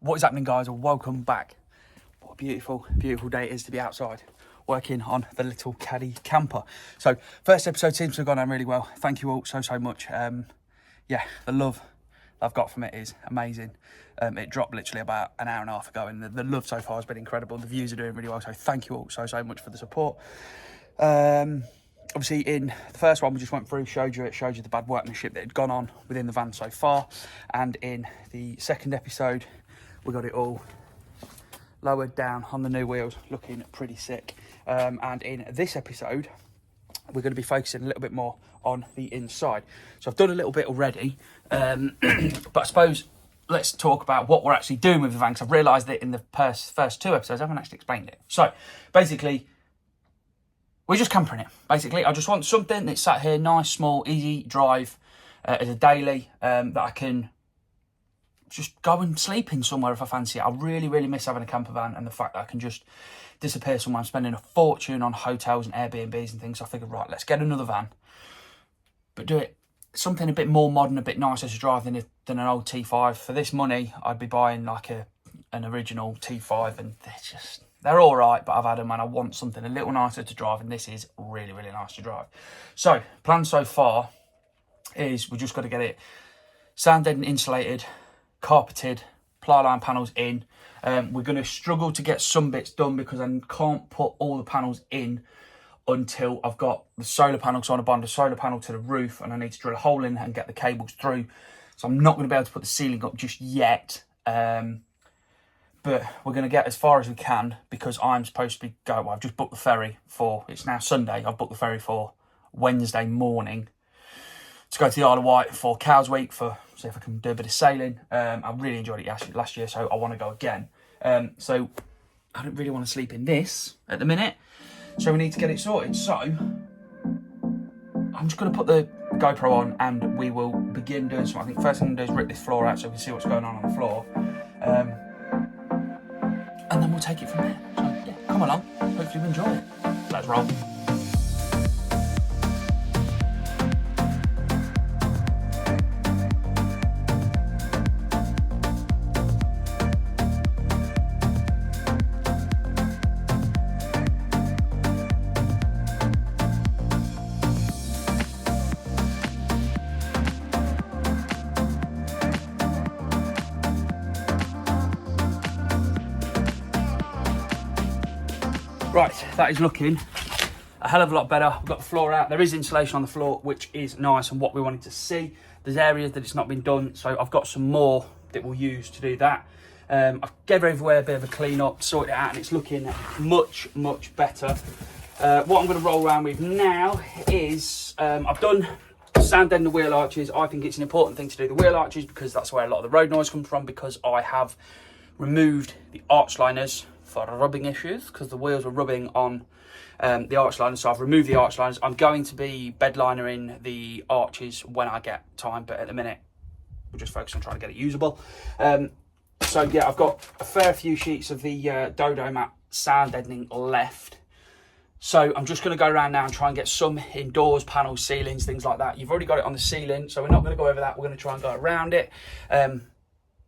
What is happening, guys? Welcome back. What a beautiful, beautiful day it is to be outside working on the little Caddy camper. So first episode seems to have gone on really well. Thank you all so much. Yeah, the love I've got from it is amazing. It dropped literally about an hour and a half ago, and the love so far has been incredible. The views are doing really well, so thank you all so much for the support. Obviously, in the first one we just went through, showed you the bad workmanship that had gone on within the van so far, and in the second episode we got it all lowered down on the new wheels, looking pretty sick. And in this episode we're going to be focusing a little bit more on the inside. So I've done a little bit already, but I suppose let's talk about what we're actually doing with the van, because I've realised that in the first two episodes I haven't actually explained it. So basically, we're just campering it. Basically, I just want something that's sat here, nice, small, easy drive as a daily, that I can just go and sleep in somewhere if I fancy it. I really miss having a camper van, and the fact that I can just disappear somewhere. I'm spending a fortune on hotels and Airbnbs and things. So I figured, right, let's get another van, but do it something a bit more modern, a bit nicer to drive than an old T5. For this money, I'd be buying like an original T5, and they're all right, but I've had them and I want something a little nicer to drive, and this is really nice to drive. So, plan so far is we just got to get it sanded and insulated, carpeted, plyline panels in. We're going to struggle to get some bits done because I can't put all the panels in until I've got the solar panel. So I want to bind the solar panel to the roof, and I need to drill a hole in and get the cables through. So I'm not going to be able to put the ceiling up just yet. But we're going to get as far as we can, because I'm supposed to be going. Well, I've just booked the ferry for, it's now Sunday, I've booked the ferry for Wednesday morning to go to the Isle of Wight for Cows Week, see if I can do a bit of sailing. I really enjoyed it last year, so I want to go again. So I don't really want to sleep in this at the minute, so we need to get it sorted. So I'm just going to put the GoPro on and we will begin doing something. I think first thing I'm going to do is rip this floor out so we can see what's going on the floor. And then we'll take it from there. So yeah, come along. Hopefully you enjoy it. Let's roll. Right, that is looking a hell of a lot better. We've got the floor out. There is insulation on the floor, which is nice and what we wanted to see. There's areas that it's not been done, so I've got some more that we'll use to do that. I've gave everywhere a bit of a clean up, sorted it out, and it's looking much better. What I'm going to roll around with now is, I've done sand deadening the wheel arches. I think it's an important thing to do the wheel arches because that's where a lot of the road noise comes from, because I have removed the arch liners for rubbing issues, because the wheels were rubbing on the arch liners, so I've removed the arch liners. I'm going to be bedlinering the arches when I get time, but at the minute we'll just focus on trying to get it usable. So yeah, I've got a fair few sheets of the Dodo Mat sand deadening left, so I'm just going to go around now and try and get some indoors panels, ceilings, things like that. You've already got it on the ceiling, so we're not going to go over that. We're going to try and go around it,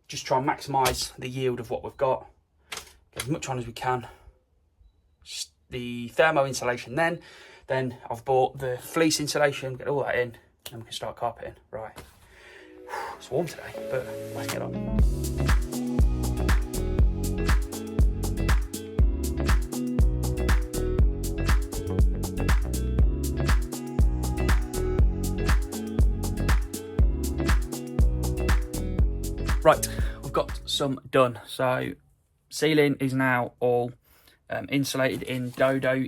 just try and maximise the yield of what we've got. Get as much on as we can. The thermo insulation then I've bought the fleece insulation, get all that in, and we can start carpeting. Right, it's warm today, but let's get on. Right, we've got some done. So ceiling is now all insulated in Dodo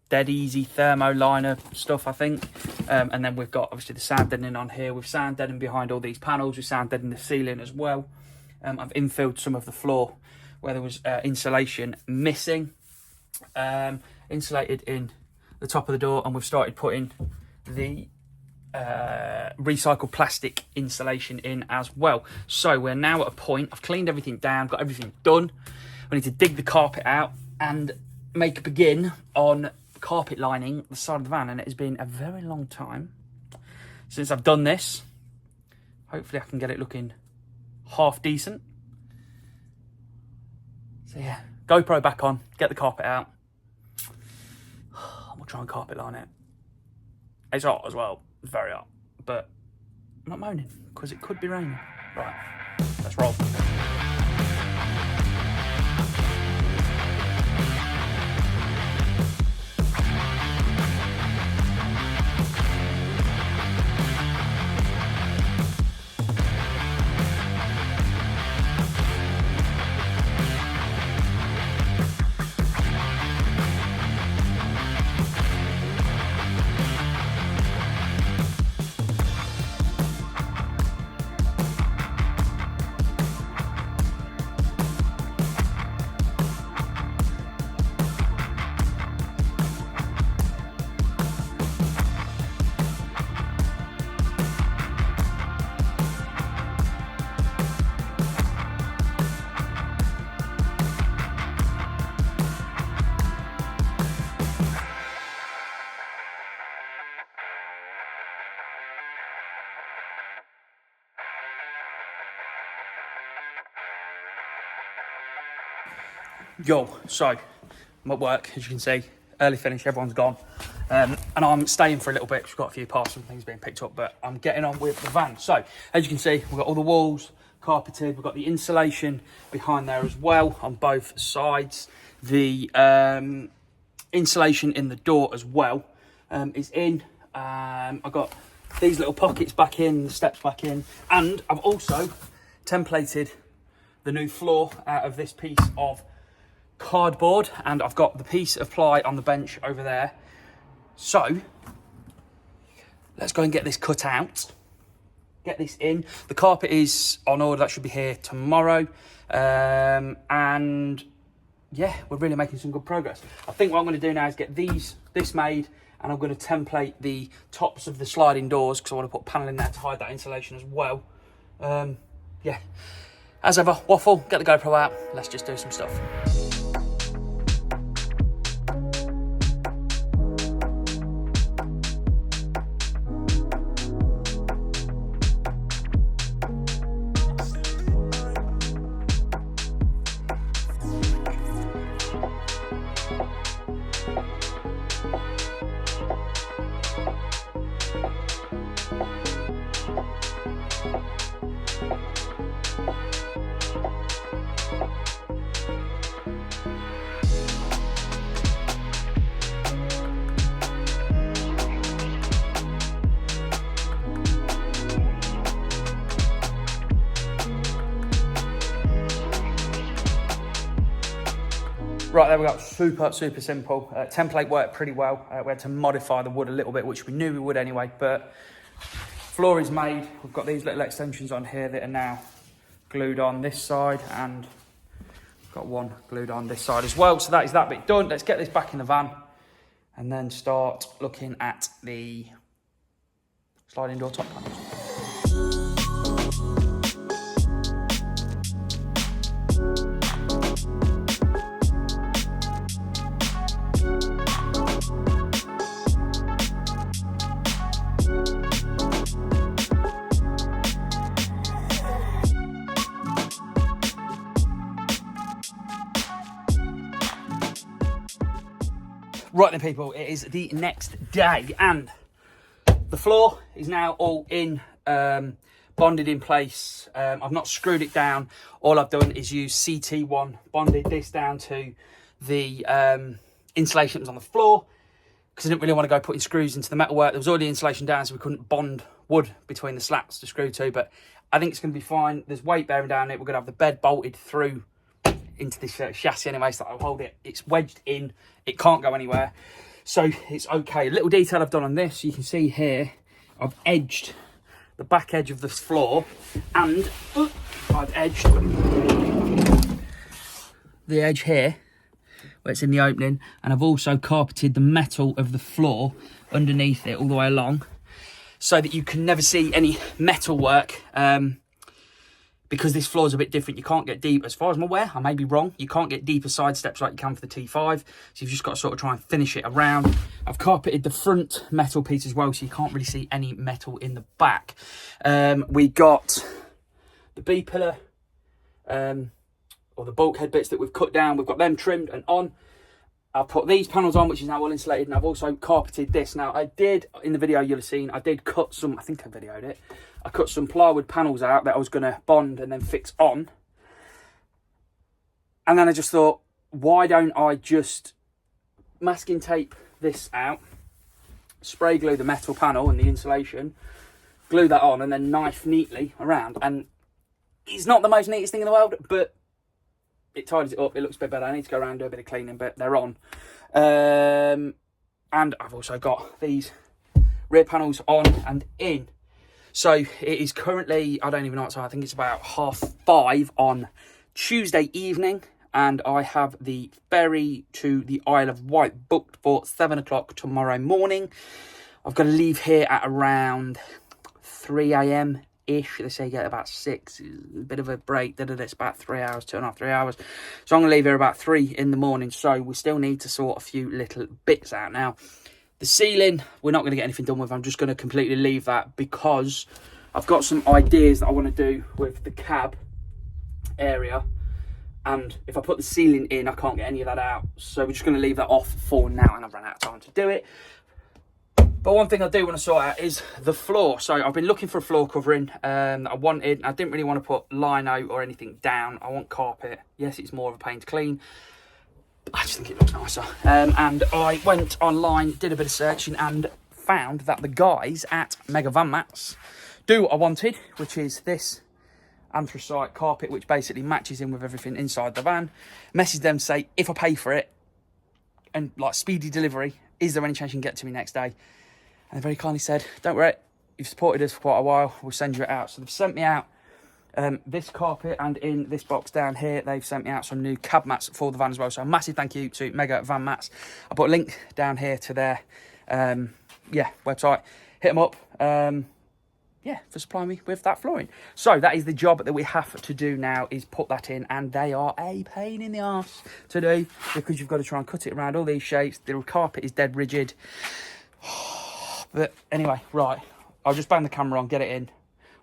Dead Easy thermo liner stuff, I think. And then we've got obviously the sand deadening on here. We've sand deadened behind all these panels. We've sand deadened the ceiling as well. I've infilled some of the floor where there was insulation missing. Insulated in the top of the door, and we've started putting the recycled plastic insulation in as well. So we're now at a point, I've cleaned everything down, got everything done. We need to dig the carpet out and make a begin on carpet lining the side of the van, and it has been a very long time since I've done this. Hopefully I can get it looking half decent. So yeah, GoPro back on, get the carpet out. We'll try and carpet line it. It's hot as well, it's very hot, but I'm not moaning because it could be raining. Right, let's roll. Yo, so I'm at work, as you can see, early finish, everyone's gone. And I'm staying for a little bit. We've got a few parcels and things being picked up, but I'm getting on with the van. So, as you can see, we've got all the walls carpeted. We've got the insulation behind there as well on both sides. The insulation in the door as well is in. I've got these little pockets back in, the steps back in. And I've also templated the new floor out of this piece of cardboard, and I've got the piece of ply on the bench over there. So let's go and get this cut out, get this in. The carpet is on order, that should be here tomorrow. And yeah, we're really making some good progress. I think what I'm going to do now is get this made, and I'm going to template the tops of the sliding doors because I want to put panel in there to hide that insulation as well. Yeah, as ever, waffle, get the GoPro out, let's just do some stuff. Right, there we go, super simple. Template worked pretty well. We had to modify the wood a little bit, which we knew we would anyway, but floor is made. We've got these little extensions on here that are now glued on this side, and got one glued on this side as well. So that is that bit done. Let's get this back in the van and then start looking at the sliding door top panels. Right then, people, it is the next day and the floor is now all in, bonded in place. I've not screwed it down. All I've done is use CT1, bonded this down to the insulation that was on the floor because I didn't really want to go putting screws into the metalwork. There was already insulation down, so we couldn't bond wood between the slats to screw to, but I think it's going to be fine. There's weight bearing down it. We're going to have the bed bolted through into this chassis anyway, so I'll hold it. It's wedged in, it can't go anywhere, so it's okay. A little detail I've done on this, you can see here, I've edged the back edge of the floor, and I've edged the edge here where it's in the opening, and I've also carpeted the metal of the floor underneath it all the way along so that you can never see any metal work. Because this floor is a bit different, you can't get deep. As far as I'm aware, I may be wrong, you can't get deeper side steps like you can for the T5. So you've just got to sort of try and finish it around. I've carpeted the front metal piece as well, so you can't really see any metal in the back. We got the B pillar, or the bulkhead bits that we've cut down, we've got them trimmed and on. I've put these panels on, which is now all insulated, and I've also carpeted this. Now, I did, in the video you'll have seen, I did cut some, I think I videoed it, I cut some plywood panels out that I was going to bond and then fix on. And then I just thought, why don't I just masking tape this out, spray glue the metal panel and the insulation, glue that on, and then knife neatly around. And it's not the most neatest thing in the world, but it tidies it up, it looks a bit better. I need to go around and do a bit of cleaning, but they're on. And I've also got these rear panels on and in. So it is currently, I don't even know what time, I think it's about 5:30 on Tuesday evening. And I have the ferry to the Isle of Wight booked for 7 o'clock tomorrow morning. I've got to leave here at around 3 a.m. ish. They say get about 6, a bit of a break. It's about 3 hours, 2.5, 3 hours. So I'm going to leave here about 3 in the morning. So we still need to sort a few little bits out. Now, the ceiling, we're not going to get anything done with. I'm just going to completely leave that because I've got some ideas that I want to do with the cab area. And if I put the ceiling in, I can't get any of that out. So we're just going to leave that off for now. And I've run out of time to do it. But one thing I do want to sort out is the floor. So I've been looking for a floor covering that I wanted. I didn't really want to put lino or anything down. I want carpet. Yes, it's more of a pain to clean. I just think it looks nicer. And I went online, did a bit of searching and found that the guys at Mega Van Mats do what I wanted, which is this anthracite carpet, which basically matches in with everything inside the van. Message them to say, if I pay for it, and like speedy delivery, is there any chance you can get to me next day? And they very kindly said, don't worry, you've supported us for quite a while, we'll send you it out. So they've sent me out this carpet, and in this box down here, they've sent me out some new cab mats for the van as well. So a massive thank you to Mega Van Mats. I put a link down here to their website. Hit them up. For supplying me with that flooring. So that is the job that we have to do now, is put that in, and they are a pain in the arse to do because you've got to try and cut it around all these shapes. The carpet is dead rigid. But anyway, right, I'll just bang the camera on, get it in,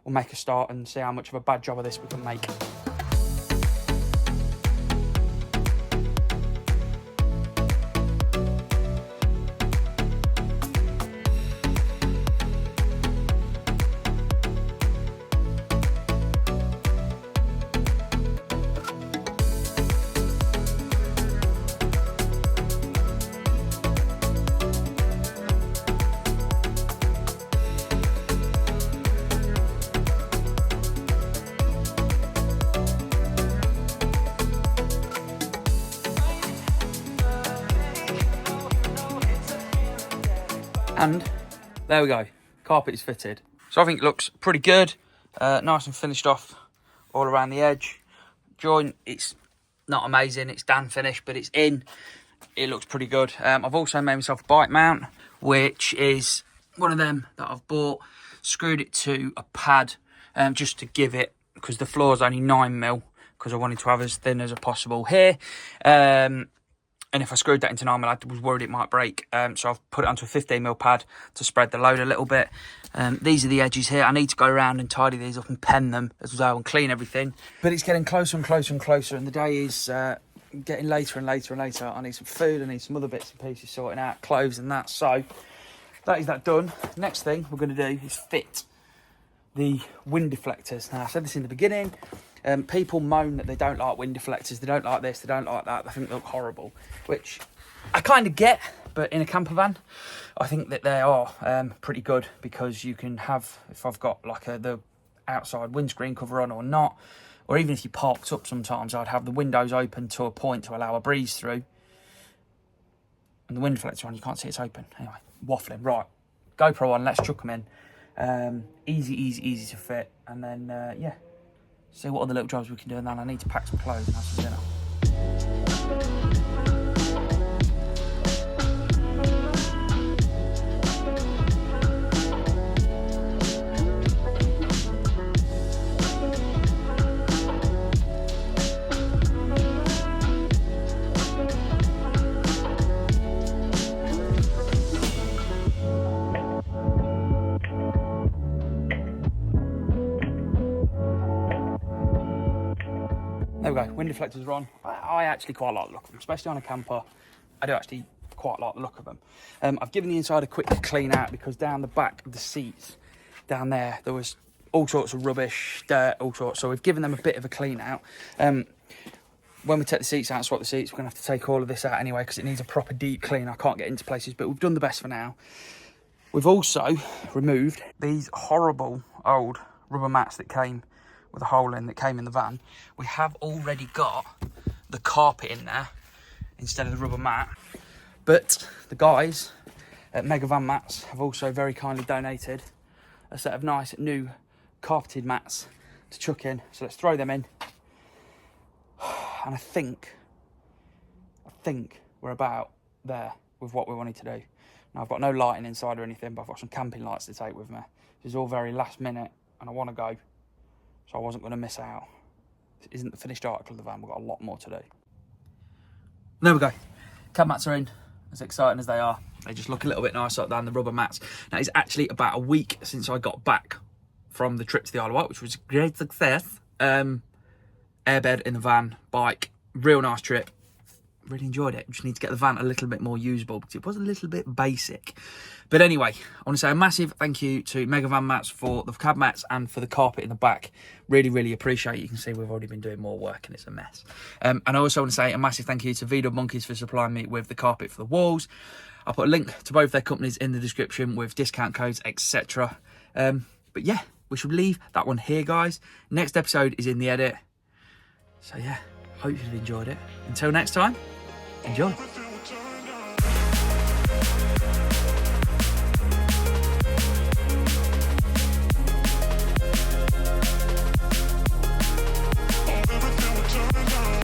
we'll make a start and see how much of a bad job of this we can make. And there we go, carpet is fitted. So I think it looks pretty good, nice and finished off all around the edge. Joint, it's not amazing, it's Dan finished, but it's in. It looks pretty good. I've also made myself a bike mount, which is one of them that I've bought. Screwed it to a pad just to give it, because the floor is only 9mm, because I wanted to have as thin as possible here. And if I screwed that into 9mm, I was worried it might break. So I've put it onto a 15mm pad to spread the load a little bit. These are the edges here. I need to go around and tidy these up and pen them as well and clean everything. But it's getting closer and closer and closer, and the day is getting later and later and later. I need some food, I need some other bits and pieces sorting out, clothes and that. So that is that done. Next thing we're going to do is fit the wind deflectors. Now, I said this in the beginning. People moan that they don't like wind deflectors, they don't like this, they don't like that, they think they look horrible, which I kind of get, but in a camper van, I think that they are pretty good, because you can have, if I've got like the outside windscreen cover on or not, or even if you parked up sometimes, I'd have the windows open to a point to allow a breeze through, and the wind deflector on, you can't see it's open. Anyway, waffling, right, GoPro on, let's chuck them in. Easy to fit, and then, see what other little jobs we can do, and then I need to pack some clothes and have some dinner. There we go, wind deflectors are on. I actually quite like the look of them, especially on a camper. I do actually quite like the look of them. I've given the inside a quick clean out because down the back of the seats, down there was all sorts of rubbish, dirt, all sorts. So we've given them a bit of a clean out. When we take the seats out and swap the seats, we're going to have to take all of this out anyway because it needs a proper deep clean. I can't get into places, but we've done the best for now. We've also removed these horrible old rubber mats that came with a hole in, that came in the van. We have already got the carpet in there instead of the rubber mat. But the guys at Mega Van Mats have also very kindly donated a set of nice new carpeted mats to chuck in. So let's throw them in. And I think we're about there with what we wanted to do. Now, I've got no lighting inside or anything, but I've got some camping lights to take with me. This is all very last minute, and I want to go, so I wasn't going to miss out. This isn't the finished article of the van. We've got a lot more to do. There we go. Cab mats are in. As exciting as they are, they just look a little bit nicer than the rubber mats. Now, it's actually about a week since I got back from the trip to the Isle of Wight, which was a great success. Airbed in the van, bike, real nice trip. Really enjoyed it. Just need to get the van a little bit more usable because it was a little bit basic. But anyway, I want to say a massive thank you to Mega Van Mats for the cab mats and for the carpet in the back. Really, really appreciate it. You can see we've already been doing more work and it's a mess. And I also want to say a massive thank you to VDUB Monkeys for supplying me with the carpet for the walls. I'll put a link to both their companies in the description with discount codes, etc. But yeah, we should leave that one here, guys. Next episode is in the edit. So yeah, hope you've enjoyed it. Until next time, enjoy.